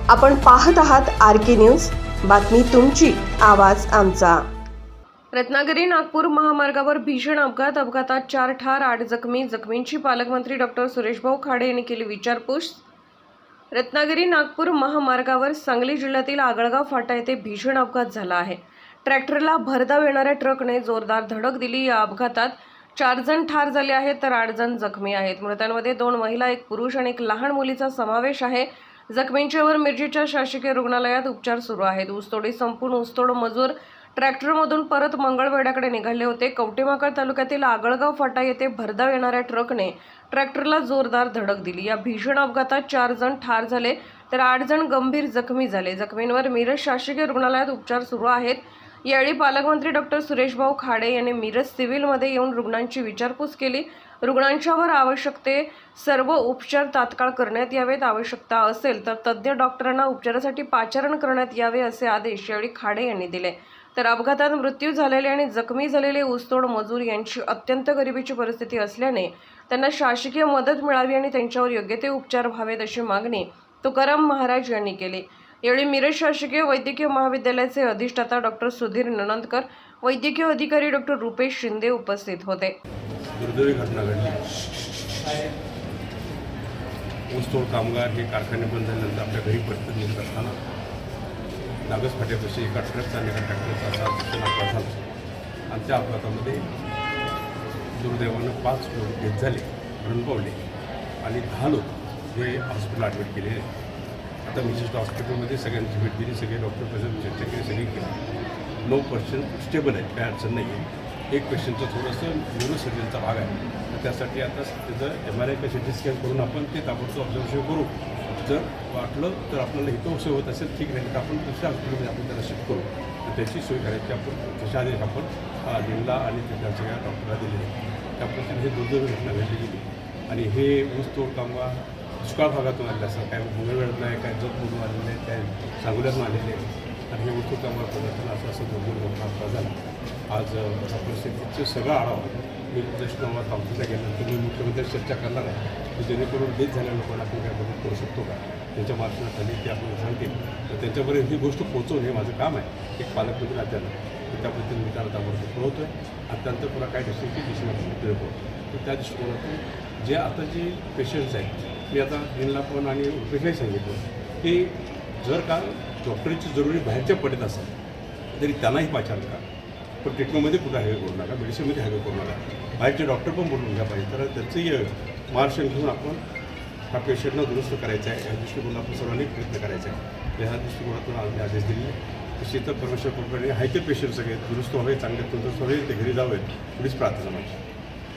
आपण पाहत आहात RK न्यूज, बातमी तुमची, आवाज आमचा। रत्नागिरी नागपूर महामार्गावर भीषण अपघातात 4 ठार 8 जखमींची पालकमंत्री डॉक्टर सुरेशभाऊ खाडे यांनी केली विचारपूस। रत्नागिरी नागपूर महामार्गावर सांगली जिल्ह्यातील आगळगाव फाटा येथे भीषण अपघात झाला आहे। ट्रॅक्टरला भरधाव येणाऱ्या ट्रकने जोरदार धडक दिली। या अपघातात 4 जण ठार झाले आहेत तर 8 जण जखमी आहेत। मृतांमध्ये 2 महिला, 1 पुरुष आणि 1 लहान मुलीचा समावेश आहे। जखमींच्यावर मिरजेच्या शासकीय रुग्णालयात उपचार सुरू आहेत। ऊसतोडी संपून ऊसतोड मजूर ट्रॅक्टरमधून परत मंगळवेढ्याकडे निघाले होते। कवठेमहांकाळ तालुक्यातील आगळगाव फाटा येथे भरधाव येणाऱ्या ट्रकने ट्रॅक्टरला जोरदार धडक दिली। या भीषण अपघातात 4 जण ठार झाले तर 8 जण गंभीर जखमी झाले। जखमींवर मिरज शासकीय रुग्णालयात उपचार सुरू आहेत। यावेळी पालकमंत्री डॉक्टर सुरेशभाऊ खाडे यांनी मिरज सिव्हिलमध्ये येऊन रुग्णांची विचारपूस केली। रुग्णांच्यावर आवश्यक ते सर्व उपचार तात्काळ करण्यात यावेत। आवश्यकता असेल तर तज्ञ डॉक्टरांना उपचारासाठी पाचारण करण्यात यावे असे आदेश यावेळी खाडे यांनी दिले। तर अपघातात मृत्यू झालेले आणि जखमी झालेले ऊसतोड मजूर यांची अत्यंत गरिबीची परिस्थिती असल्याने त्यांना शासकीय मदत मिळावी आणि त्यांच्यावर योग्य ते उपचार व्हावेत अशी मागणी तुकाराम महाराज यांनी केली। यावेळी मिरज शासकीय वैद्यकीय महाविद्यालयाचे अधिष्ठाता डॉक्टर सुधीर ननंदकर, वैद्यकीय अधिकारी डॉक्टर रुपेश शिंदे उपस्थित होते। दुर्दैवी घटना घडली। ऊसतोड कामगार हे कारखाने बंद झाल्यानंतर आपल्या घरी परत निघत असताना नागस फाट्यापाशी एका ट्रकचा आणि एका ट्रॅक्टरचा असा भीषण अपघात झाला आणि त्या अपघातामध्ये दुर्दैवानं 5 लोक डेथ झाले, मरण पावले आणि 10 लोक हे हॉस्पिटल ॲडमिट केले आहेत। आता विशिष्ट हॉस्पिटलमध्ये सगळ्यांची भेट दिली, सगळे डॉक्टर पेशंट चर्चा केली, सगळी केली। 9% स्टेबल आहे, काय अडचण नाही आहे। एक पेशंटचं थोडंसं न्यूरोसर्जनचा भाग आहे, तर त्यासाठी आता त्याचं MRI का CT स्कॅन करून आपण ते ताबडतोब ऑब्झर्वेशन करू। जर वाटलं तर आपल्याला इथं सोय होत असेल ठीक नाही, तर आपण दुसऱ्या हॉस्पिटलमध्ये आपण त्याला शिफ्ट करू, तर त्याची सोय करायची आपण तशा आदेश आपण जिल्हा आणि त्या सगळ्या डॉक्टरला दिले। त्या पद्धतीने हे दुर्दैवी घटना घडली गेली आणि हे ऊसतोड कामगार दुष्काळ भागातून आलेले असतात, काय मंगळवेढ्यातून आहे, काय जतमधून आलेले आहेत, काय सांगोल्यातून आलेले आहेत आणि हे ऊसतोड कामगार पदार्थाला असं दुर्दैवी घटना अपघात झाला। आज परिस्थितीचं सगळं आढावा मी प्रश्नावर तालुक्याला गेल्यानंतर मी मुख्यमंत्र्यांशी चर्चा करणार आहे की जेणेकरून डेथ झालेल्या लोकांना आपण काय मदत करू शकतो का, त्यांच्या मार्गदर्शनाखाली ते आपण सांगतील तर त्यांच्यापर्यंत ही गोष्ट पोहोचवणं हे माझं काम आहे एक पालकमंत्री नात्यानं। तर त्या पद्धतीने मी त्याला ताबडतोब कळवतो आहे आणि त्यानंतर पुन्हा काय दिसतं की दिशेने फिरवतो। तर त्या दृष्टिकोनातून जे आता जे पेशंट्स आहेत मी आता जिल्हा पण आणि रुपेशलाही सांगितलं की जर का डॉक्टरची जरुरी बाहेरच्या पडत असेल तरी त्यांनाही पाचारण करा, पण ट्रीटमेंटमध्ये कुठं हॅवे करू नका, मेडिसिनमध्ये हॅवे करू नका। बाहेरचे डॉक्टर पण बोलून घ्या पाहिजे, तर त्याचंही मार्गदर्शन घेऊन आपण हा पेशंटला दुरुस्त करायचा आहे या दृष्टिकोनातून आपण सर्वांनी प्रयत्न करायचा आहे। ह्या दृष्टिकोनातून आम्ही आदेश दिले की शीतल परमेश्वर कृपेने हाय ते पेशंट सगळे दुरुस्त व्हावे, चांगले तंदुरुस्त व्हावे, ते घरी जावेत, एवढीच प्रार्थना माझी।